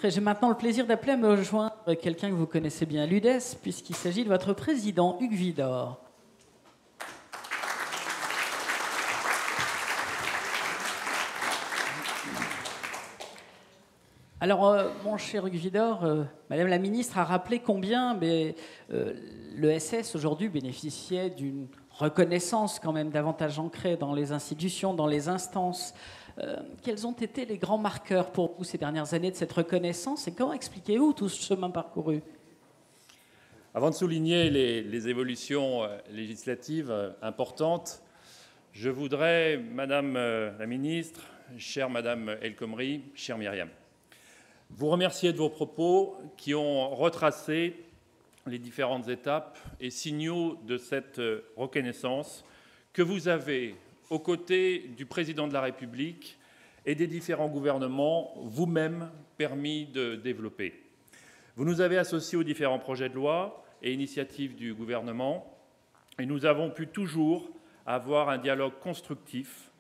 J'ai maintenant le plaisir d'appeler à me rejoindre quelqu'un que vous connaissez bien, l'UDES, puisqu'il s'agit de votre président, Hugues Vidor. Alors, mon cher Hugues Vidor, Madame la Ministre a rappelé combien l'ESS aujourd'hui bénéficiait d'une reconnaissance quand même davantage ancrée dans les institutions, dans les instances. Quels ont été les grands marqueurs pour vous ces dernières années de cette reconnaissance et comment expliquez-vous tout ce chemin parcouru? Avant de souligner les évolutions législatives importantes, je voudrais, Madame la Ministre, chère Madame El Khomri, chère Myriam, vous remercier de vos propos qui ont retracé les différentes étapes et signaux de cette reconnaissance que vous avez, aux côtés du Président de la République et des différents gouvernements, vous-même permis de développer. Vous nous avez associés aux différents projets de loi et initiatives du gouvernement et nous avons pu toujours avoir un dialogue constructif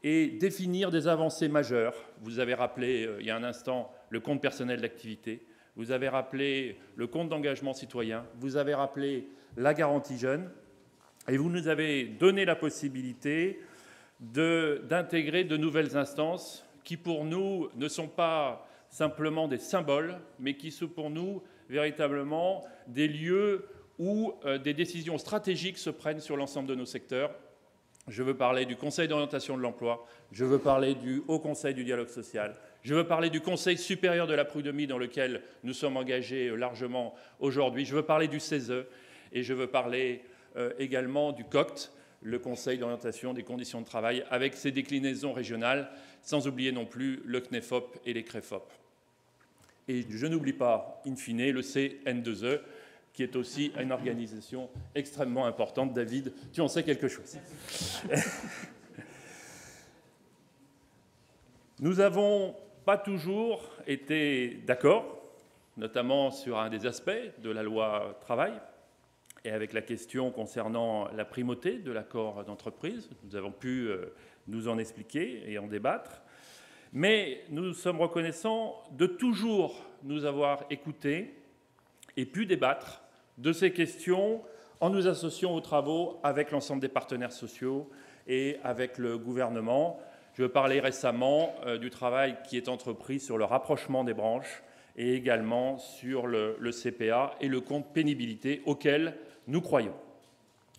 et définir des avancées majeures. Vous avez rappelé il y a un instant le compte personnel d'activité, vous avez rappelé le compte d'engagement citoyen, vous avez rappelé la garantie jeune et vous nous avez donné la possibilité d'intégrer de nouvelles instances qui pour nous ne sont pas simplement des symboles, mais qui sont pour nous véritablement des lieux où des décisions stratégiques se prennent sur l'ensemble de nos secteurs. Je veux parler du Conseil d'orientation de l'emploi, je veux parler du Haut Conseil du dialogue social, je veux parler du Conseil supérieur de la prud'homie dans lequel nous sommes engagés largement aujourd'hui, je veux parler du CESE et je veux parler également du COCT, le Conseil d'orientation des conditions de travail, avec ses déclinaisons régionales, sans oublier non plus le CNEFOP et les CREFOP. Et je n'oublie pas, in fine, le CN2E, qui est aussi une organisation extrêmement importante. David, tu en sais quelque chose. Nous n'avons pas toujours été d'accord, notamment sur un des aspects de la loi travail, et avec la question concernant la primauté de l'accord d'entreprise. Nous avons pu nous en expliquer et en débattre. Mais nous sommes reconnaissants de toujours nous avoir écoutés et pu débattre de ces questions en nous associant aux travaux avec l'ensemble des partenaires sociaux et avec le gouvernement. Je veux parler récemment du travail qui est entrepris sur le rapprochement des branches et également sur le CPA et le compte pénibilité auquel nous croyons.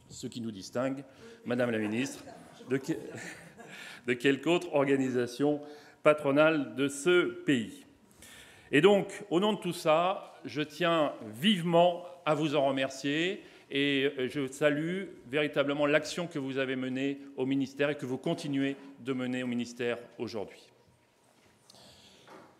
Ce qui nous distingue, Madame la Ministre, de quelque autre organisation patronale de ce pays. Et donc, au nom de tout ça, je tiens vivement à vous en remercier et je salue véritablement l'action que vous avez menée au ministère et que vous continuez de mener au ministère aujourd'hui.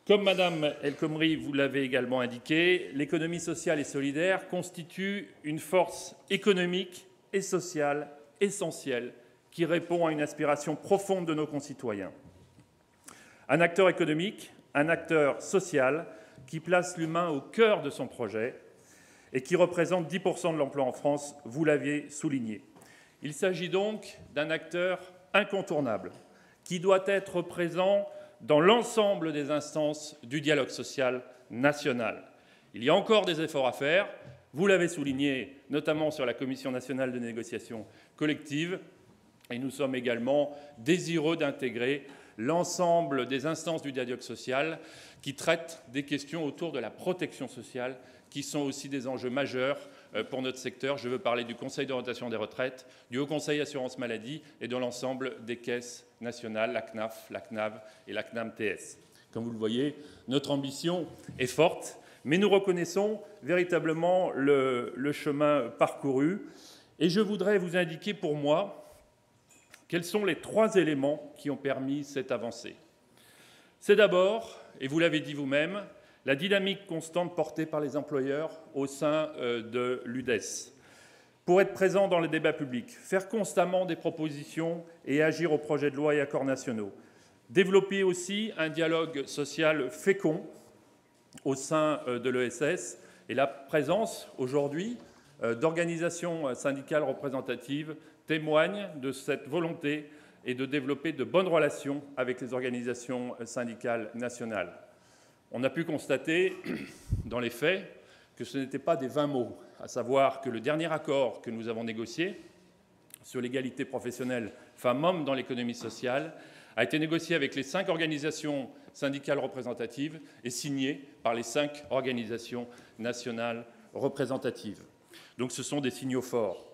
Comme Madame El Khomri vous l'avez également indiqué, l'économie sociale et solidaire constitue une force économique et sociale essentielle qui répond à une aspiration profonde de nos concitoyens. Un acteur économique, un acteur social qui place l'humain au cœur de son projet et qui représente 10% de l'emploi en France, vous l'aviez souligné. Il s'agit donc d'un acteur incontournable qui doit être présent dans l'ensemble des instances du dialogue social national. Il y a encore des efforts à faire, vous l'avez souligné, notamment sur la Commission nationale de négociation collective, et nous sommes également désireux d'intégrer l'ensemble des instances du dialogue social qui traitent des questions autour de la protection sociale, qui sont aussi des enjeux majeurs pour notre secteur. Je veux parler du Conseil d'orientation des retraites, du Haut Conseil assurance maladie et de l'ensemble des caisses nationales, la CNAF, la CNAV et la CNAM-TS. Comme vous le voyez, notre ambition est forte, mais nous reconnaissons véritablement le chemin parcouru. Et je voudrais vous indiquer pour moi quels sont les 3 éléments qui ont permis cette avancée. C'est d'abord, et vous l'avez dit vous-même, la dynamique constante portée par les employeurs au sein de l'UDES. Pour être présent dans le débat public, faire constamment des propositions et agir aux projets de loi et accords nationaux. Développer aussi un dialogue social fécond au sein de l'ESS et la présence aujourd'hui d'organisations syndicales représentatives témoigne de cette volonté et de développer de bonnes relations avec les organisations syndicales nationales. On a pu constater, dans les faits, que ce n'était pas des vains mots, à savoir que le dernier accord que nous avons négocié sur l'égalité professionnelle femmes-hommes dans l'économie sociale a été négocié avec les 5 organisations syndicales représentatives et signé par les 5 organisations nationales représentatives. Donc ce sont des signaux forts.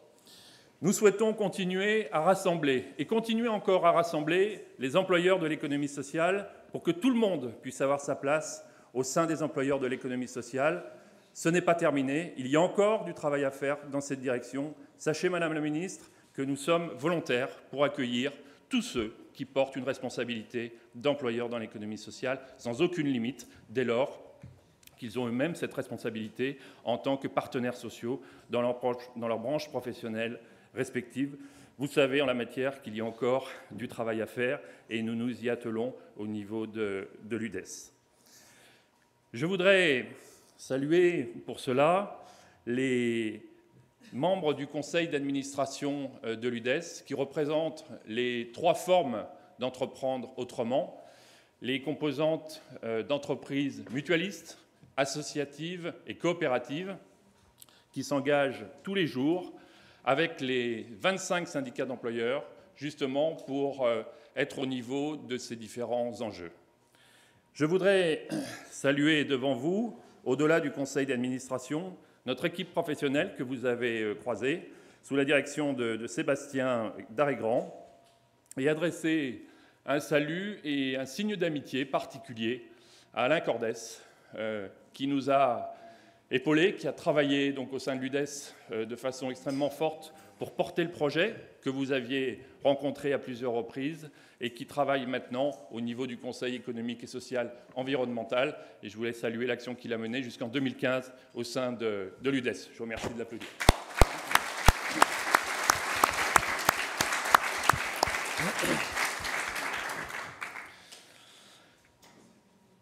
Nous souhaitons continuer à rassembler, et continuer encore à rassembler les employeurs de l'économie sociale pour que tout le monde puisse avoir sa place au sein des employeurs de l'économie sociale. Ce n'est pas terminé, il y a encore du travail à faire dans cette direction. Sachez, Madame la Ministre, que nous sommes volontaires pour accueillir tous ceux qui portent une responsabilité d'employeur dans l'économie sociale, sans aucune limite, dès lors qu'ils ont eux-mêmes cette responsabilité en tant que partenaires sociaux dans leur branche professionnelle respective. Vous savez en la matière qu'il y a encore du travail à faire et nous nous y attelons au niveau de l'UDES. Je voudrais saluer pour cela les membres du conseil d'administration de l'UDES qui représentent les 3 formes d'entreprendre autrement, les composantes d'entreprises mutualistes, associatives et coopératives qui s'engagent tous les jours avec les 25 syndicats d'employeurs, justement pour être au niveau de ces différents enjeux. Je voudrais saluer devant vous, au-delà du conseil d'administration, notre équipe professionnelle que vous avez croisée, sous la direction de Sébastien Darégrand, et adresser un salut et un signe d'amitié particulier à Alain Cordès, qui nous a épaulés, qui a travaillé donc au sein de l'UDES de façon extrêmement forte pour porter le projet que vous aviez rencontré à plusieurs reprises et qui travaille maintenant au niveau du Conseil économique et social environnemental. Et je voulais saluer l'action qu'il a menée jusqu'en 2015 au sein de l'UDES. Je vous remercie de l'applaudir.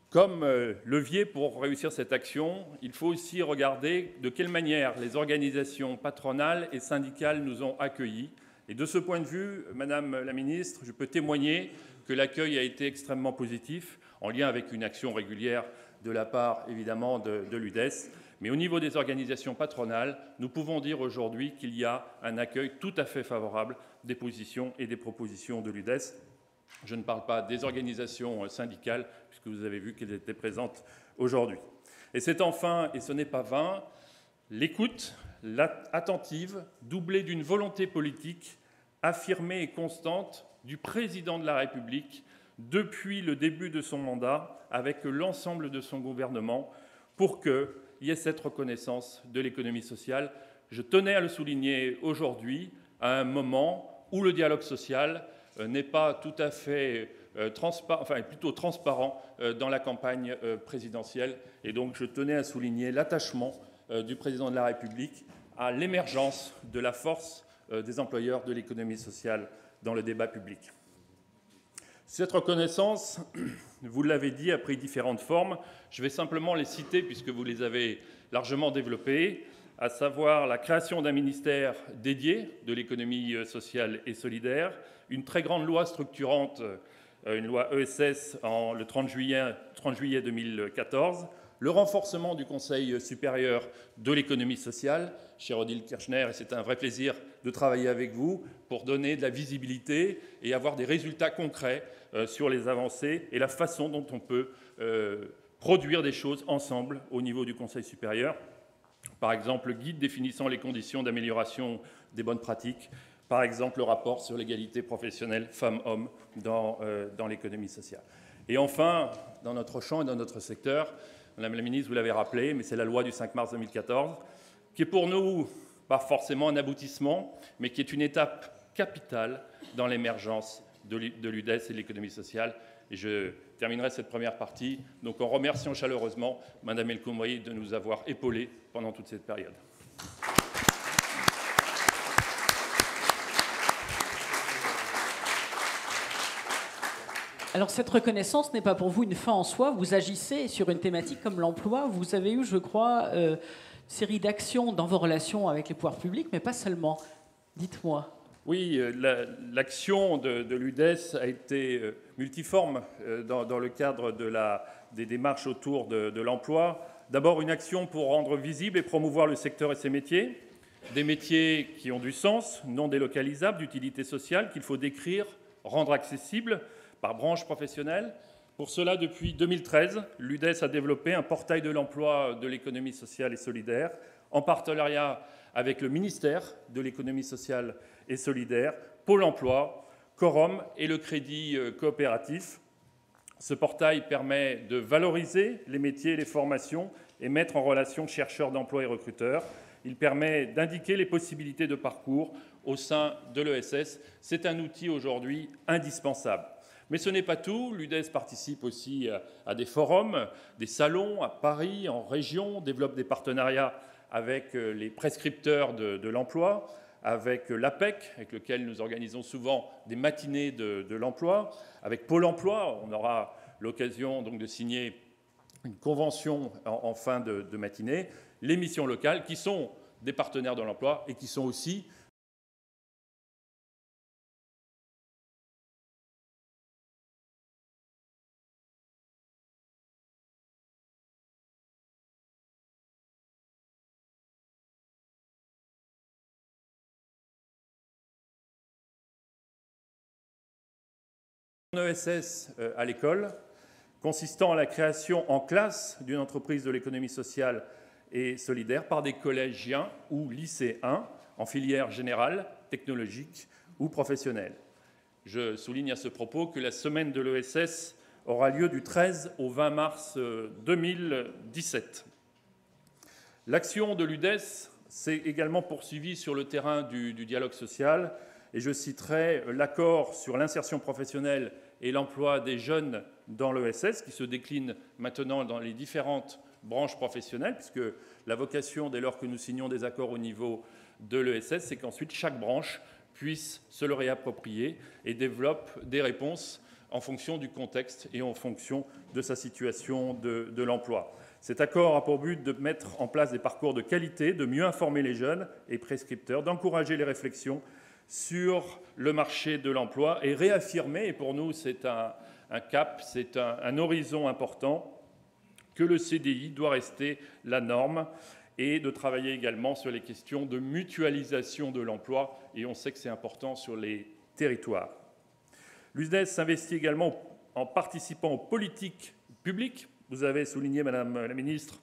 Comme levier pour réussir cette action, il faut aussi regarder de quelle manière les organisations patronales et syndicales nous ont accueillis. Et de ce point de vue, Madame la Ministre, je peux témoigner que l'accueil a été extrêmement positif, en lien avec une action régulière de la part, évidemment, de l'UDES. Mais au niveau des organisations patronales, nous pouvons dire aujourd'hui qu'il y a un accueil tout à fait favorable des positions et des propositions de l'UDES. Je ne parle pas des organisations syndicales, puisque vous avez vu qu'elles étaient présentes aujourd'hui. Et c'est enfin, et ce n'est pas vain, l'écoute attentive, doublée d'une volonté politique affirmée et constante du président de la République depuis le début de son mandat, avec l'ensemble de son gouvernement, pour qu'il y ait cette reconnaissance de l'économie sociale. Je tenais à le souligner aujourd'hui, à un moment où le dialogue social n'est pas tout à fait plutôt transparent dans la campagne présidentielle. Et donc, je tenais à souligner l'attachement du président de la République à l'émergence de la force des employeurs de l'économie sociale dans le débat public. Cette reconnaissance, vous l'avez dit, a pris différentes formes. Je vais simplement les citer puisque vous les avez largement développées, à savoir la création d'un ministère dédié de l'économie sociale et solidaire, une très grande loi structurante, une loi ESS le 30 juillet 2014, le renforcement du Conseil supérieur de l'économie sociale, cher Odile Kirchner, et c'est un vrai plaisir de travailler avec vous pour donner de la visibilité et avoir des résultats concrets sur les avancées et la façon dont on peut produire des choses ensemble au niveau du Conseil supérieur. Par exemple, le guide définissant les conditions d'amélioration des bonnes pratiques. Par exemple, le rapport sur l'égalité professionnelle femmes-hommes dans l'économie sociale. Et enfin, dans notre champ et dans notre secteur, Madame la Ministre, vous l'avez rappelé, mais c'est la loi du 5 mars 2014, qui est pour nous pas forcément un aboutissement, mais qui est une étape capitale dans l'émergence de l'UDES et de l'économie sociale. Et je terminerai cette première partie donc en remerciant chaleureusement Madame El Khomri de nous avoir épaulés pendant toute cette période. Alors cette reconnaissance n'est pas pour vous une fin en soi. Vous agissez sur une thématique comme l'emploi. Vous avez eu, je crois, une série d'actions dans vos relations avec les pouvoirs publics, mais pas seulement. Dites-moi. Oui, l'action de l'UDES a été multiforme dans le cadre des démarches autour de l'emploi. D'abord, une action pour rendre visible et promouvoir le secteur et ses métiers. Des métiers qui ont du sens, non délocalisables, d'utilité sociale, qu'il faut décrire, rendre accessibles par branche professionnelle. Pour cela, depuis 2013, l'UDES a développé un portail de l'emploi de l'économie sociale et solidaire, en partenariat avec le ministère de l'économie sociale et solidaire, Pôle emploi, Corom et le Crédit coopératif. Ce portail permet de valoriser les métiers et les formations et mettre en relation chercheurs d'emploi et recruteurs. Il permet d'indiquer les possibilités de parcours au sein de l'ESS. C'est un outil aujourd'hui indispensable. Mais ce n'est pas tout. L'UDES participe aussi à des forums, des salons à Paris, en région, développe des partenariats avec les prescripteurs de l'emploi, avec l'APEC, avec lequel nous organisons souvent des matinées de l'emploi, avec Pôle emploi. On aura l'occasion donc de signer une convention en fin de matinée. Les missions locales, qui sont des partenaires de l'emploi et qui sont aussi ESS à l'école, consistant à la création en classe d'une entreprise de l'économie sociale et solidaire par des collégiens ou lycéens en filière générale, technologique ou professionnelle. Je souligne à ce propos que la semaine de l'ESS aura lieu du 13 au 20 mars 2017. L'action de l'UDES s'est également poursuivie sur le terrain du dialogue social, et je citerai l'accord sur l'insertion professionnelle et l'emploi des jeunes dans l'ESS, qui se décline maintenant dans les différentes branches professionnelles, puisque la vocation, dès lors que nous signons des accords au niveau de l'ESS, c'est qu'ensuite chaque branche puisse se le réapproprier et développe des réponses en fonction du contexte et en fonction de sa situation de l'emploi. Cet accord a pour but de mettre en place des parcours de qualité, de mieux informer les jeunes et prescripteurs, d'encourager les réflexions sur le marché de l'emploi et réaffirmer, et pour nous c'est un cap, c'est un horizon important, que le CDI doit rester la norme, et de travailler également sur les questions de mutualisation de l'emploi, et on sait que c'est important sur les territoires. L'UDES s'investit également en participant aux politiques publiques. Vous avez souligné, Madame la Ministre,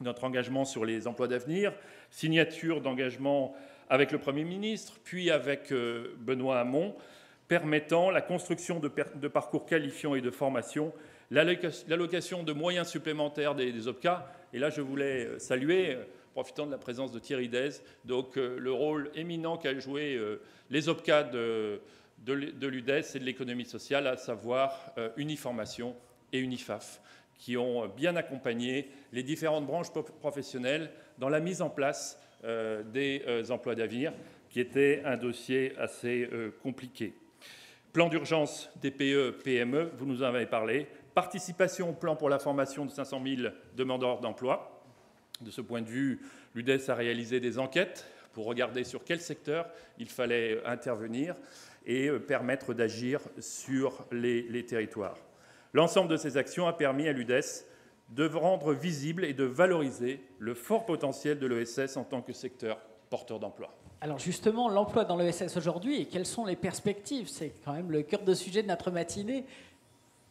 notre engagement sur les emplois d'avenir, signature d'engagement avec le Premier ministre, puis avec Benoît Hamon, permettant la construction de parcours qualifiants et de formation, l'allocation de moyens supplémentaires des OPCA. Et là, je voulais saluer, profitant de la présence de Thierry Dez, donc le rôle éminent qu'a joué les OPCA de l'UDES et de l'économie sociale, à savoir Uniformation et Unifaf, qui ont bien accompagné les différentes branches professionnelles dans la mise en place des emplois d'avenir, qui était un dossier assez compliqué. Plan d'urgence TPE-PME, vous nous en avez parlé. Participation au plan pour la formation de 500 000 demandeurs d'emploi. De ce point de vue, l'UDES a réalisé des enquêtes pour regarder sur quel secteur il fallait intervenir et permettre d'agir sur les territoires. L'ensemble de ces actions a permis à l'UDES de rendre visible et de valoriser le fort potentiel de l'ESS en tant que secteur porteur d'emploi. Alors justement, l'emploi dans l'ESS aujourd'hui, et quelles sont les perspectives? C'est quand même le cœur de sujet de notre matinée,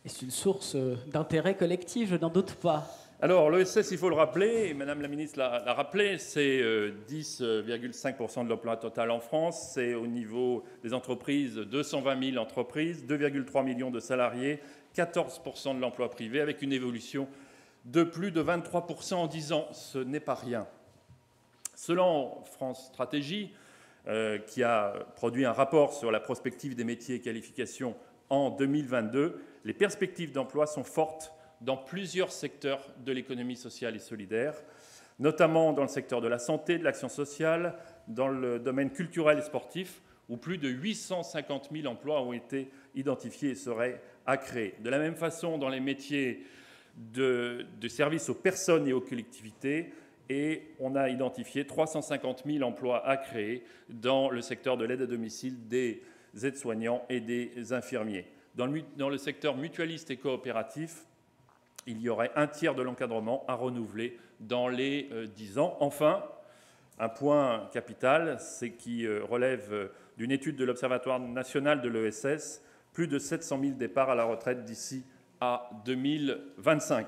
et c'est une source d'intérêt collectif, je n'en doute pas. Alors l'ESS, il faut le rappeler, et Madame la Ministre l'a rappelé, c'est 10,5% de l'emploi total en France, c'est au niveau des entreprises 220 000 entreprises, 2,3 millions de salariés, 14% de l'emploi privé, avec une évolution de plus de 23% en 10 ans. Ce n'est pas rien. Selon France Stratégie, qui a produit un rapport sur la prospective des métiers et qualifications en 2022, les perspectives d'emploi sont fortes dans plusieurs secteurs de l'économie sociale et solidaire, notamment dans le secteur de la santé, de l'action sociale, dans le domaine culturel et sportif, où plus de 850 000 emplois ont été identifiés et seraient à créer. De la même façon, dans les métiers de services aux personnes et aux collectivités, et on a identifié 350 000 emplois à créer dans le secteur de l'aide à domicile, des aides-soignants et des infirmiers. Dans le secteur mutualiste et coopératif, il y aurait un tiers de l'encadrement à renouveler dans les 10 ans. Enfin, un point capital, c'est qui relève d'une étude de l'Observatoire national de l'ESS, plus de 700 000 départs à la retraite d'ici à 2025.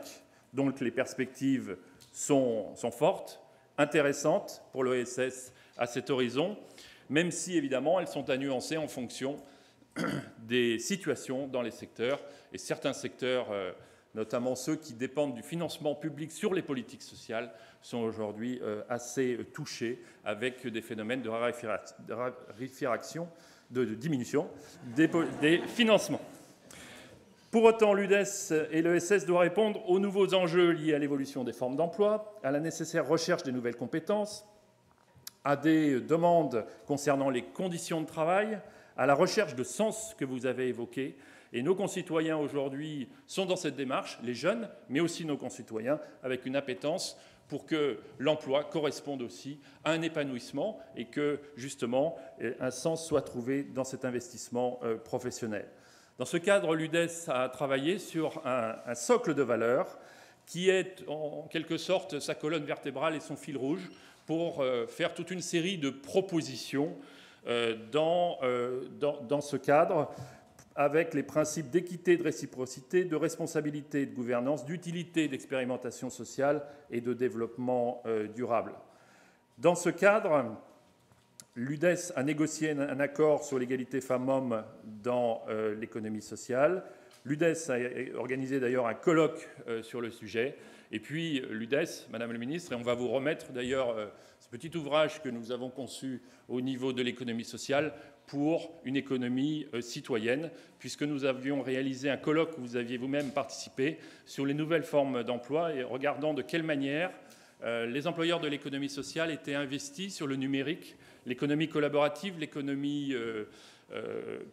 Donc les perspectives sont fortes, intéressantes pour l'ESS à cet horizon, même si évidemment elles sont à nuancer en fonction des situations dans les secteurs. Et certains secteurs, notamment ceux qui dépendent du financement public sur les politiques sociales, sont aujourd'hui assez touchés avec des phénomènes de raréfaction, de diminution des financements. Pour autant, l'UDES et l'ESS doivent répondre aux nouveaux enjeux liés à l'évolution des formes d'emploi, à la nécessaire recherche des nouvelles compétences, à des demandes concernant les conditions de travail, à la recherche de sens que vous avez évoquée. Et nos concitoyens aujourd'hui sont dans cette démarche, les jeunes, mais aussi nos concitoyens, avec une appétence pour que l'emploi corresponde aussi à un épanouissement et que, justement, un sens soit trouvé dans cet investissement professionnel. Dans ce cadre, l'UDES a travaillé sur un socle de valeurs qui est en quelque sorte sa colonne vertébrale et son fil rouge pour faire toute une série de propositions dans ce cadre, avec les principes d'équité, de réciprocité, de responsabilité et de gouvernance, d'utilité, d'expérimentation sociale et de développement durable. Dans ce cadre, l'UDES a négocié un accord sur l'égalité femmes-hommes dans l'économie sociale. L'UDES a organisé d'ailleurs un colloque sur le sujet. Et puis l'UDES, Madame la Ministre, et on va vous remettre d'ailleurs ce petit ouvrage que nous avons conçu au niveau de l'économie sociale pour une économie citoyenne, puisque nous avions réalisé un colloque où vous aviez vous-même participé sur les nouvelles formes d'emploi et regardant de quelle manière les employeurs de l'économie sociale étaient investis sur le numérique, l'économie collaborative, l'économie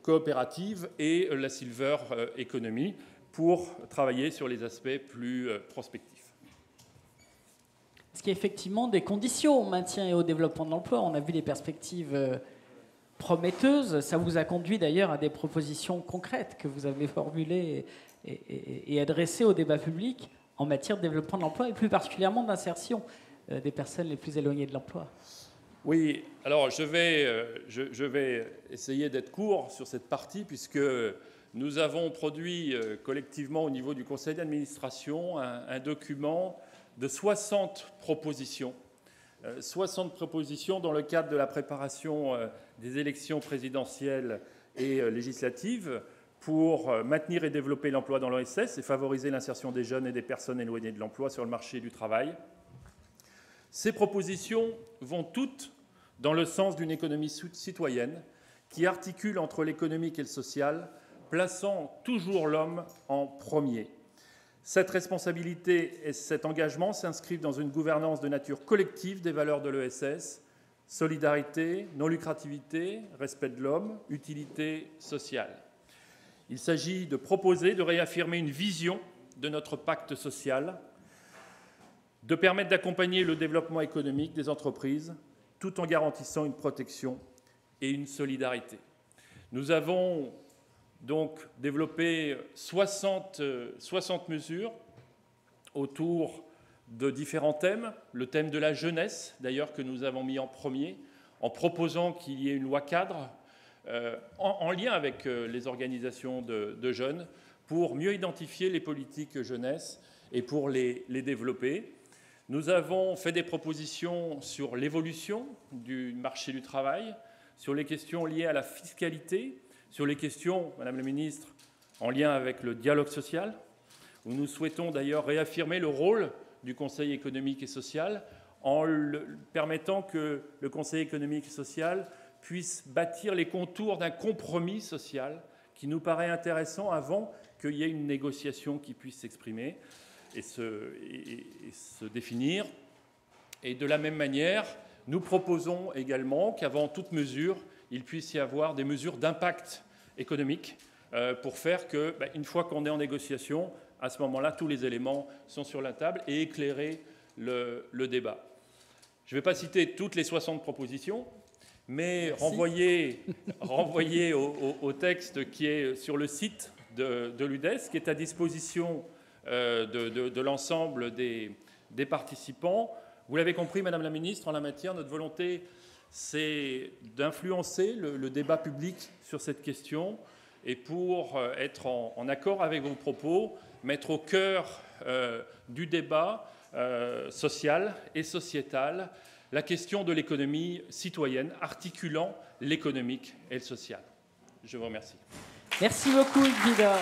coopérative et la silver economy pour travailler sur les aspects plus prospectifs. Ce qui est effectivement des conditions au maintien et au développement de l'emploi. On a vu les perspectives prometteuses. Ça vous a conduit d'ailleurs à des propositions concrètes que vous avez formulées et adressées au débat public en matière de développement de l'emploi et plus particulièrement d'insertion des personnes les plus éloignées de l'emploi. Oui, alors je vais essayer d'être court sur cette partie puisque nous avons produit collectivement au niveau du conseil d'administration un document de 60 propositions. 60 propositions dans le cadre de la préparation des élections présidentielles et législatives pour maintenir et développer l'emploi dans l'ESS et favoriser l'insertion des jeunes et des personnes éloignées de l'emploi sur le marché du travail. Ces propositions vont toutes dans le sens d'une économie citoyenne qui articule entre l'économique et le social, plaçant toujours l'homme en premier. Cette responsabilité et cet engagement s'inscrivent dans une gouvernance de nature collective des valeurs de l'ESS, solidarité, non-lucrativité, respect de l'homme, utilité sociale. Il s'agit de proposer, de réaffirmer une vision de notre pacte social, de permettre d'accompagner le développement économique des entreprises tout en garantissant une protection et une solidarité. Nous avons donc développé 60 mesures autour de différents thèmes. Le thème de la jeunesse, d'ailleurs, que nous avons mis en premier, en proposant qu'il y ait une loi cadre en lien avec les organisations de jeunes pour mieux identifier les politiques jeunesse et pour les développer. Nous avons fait des propositions sur l'évolution du marché du travail, sur les questions liées à la fiscalité, sur les questions, Madame la Ministre, en lien avec le dialogue social, où nous souhaitons d'ailleurs réaffirmer le rôle du Conseil économique et social en permettant que le Conseil économique et social puisse bâtir les contours d'un compromis social qui nous paraît intéressant avant qu'il y ait une négociation qui puisse s'exprimer et se définir. Et de la même manière, nous proposons également qu'avant toute mesure, il puisse y avoir des mesures d'impact économique pour faire que, une fois qu'on est en négociation, à ce moment-là, tous les éléments sont sur la table et éclairer le débat. Je ne vais pas citer toutes les 60 propositions, mais renvoyer au texte qui est sur le site de l'UDES, qui est à disposition de l'ensemble des participants. Vous l'avez compris, Madame la Ministre, en la matière, notre volonté, c'est d'influencer le débat public sur cette question et pour être en accord avec vos propos, mettre au cœur du débat social et sociétal la question de l'économie citoyenne, articulant l'économique et le social. Je vous remercie. Merci beaucoup, Yves Widor.